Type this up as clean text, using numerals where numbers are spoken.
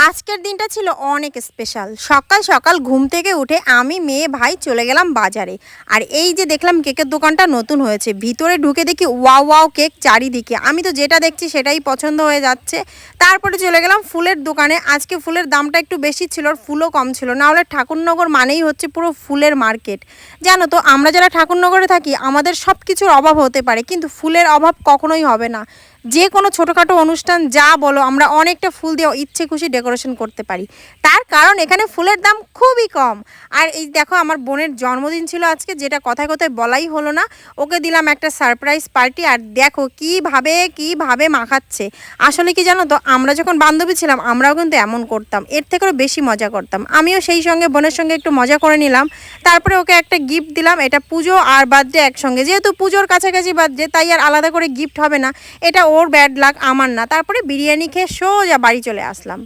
আজকের দিনটা ছিল অনেক স্পেশাল। সকাল সকাল ঘুম থেকে উঠে আমি, মেয়ে, ভাই চলে গেলাম বাজারে। আর এই যে দেখলাম কেকের দোকানটা নতুন হয়েছে। ভিতরে ঢুকে দেখি ওয়াও ওয়াও কেক চারিদিকে। আমি তো যেটা দেখছি সেটাই পছন্দ হয়ে যাচ্ছে। তারপরে চলে গেলাম ফুলের দোকানে। আজকে ফুলের দামটা একটু বেশি ছিল, আর ফুলও কম ছিল। না হলে ঠাকুরনগর মানেই হচ্ছে পুরো ফুলের মার্কেট। জানো তো, আমরা যারা ঠাকুরনগরে থাকি আমাদের সব কিছুর অভাব হতে পারে, কিন্তু ফুলের অভাব কখনোই হবে না। যে কোনো ছোটোখাটো অনুষ্ঠান যা বলো, আমরা অনেকটা ফুল দিয়ে ইচ্ছে খুশি ডেকোরেশন করতে পারি। তার কারণ এখানে ফুলের দাম খুবই কম। আর এই দেখো, আমার বোনের জন্মদিন ছিল আজকে, যেটা কথায় কথায় বলাই হলো না। ওকে দিলাম একটা সারপ্রাইজ পার্টি, আর দেখো কিভাবে কিভাবে মাখাচ্ছে। আসলে কি জানো তো, আমরা যখন বান্ধবী ছিলাম আমরাও কিন্তু এমন করতাম, এর থেকেও বেশি মজা করতাম। আমিও সেই সঙ্গে বোনের সঙ্গে একটু মজা করে নিলাম। তারপরে ওকে একটা গিফট দিলাম। এটা পুজো আর বার্থডে একসঙ্গে, যেহেতু পুজোর কাছাকাছি বার্থডে, তাই আর আলাদা করে গিফট হবে না। এটা ওর ব্যাড লাক, আমার না। তারপরে বিরিয়ানি খেয়ে সোজা বাড়ি চলে আসলাম।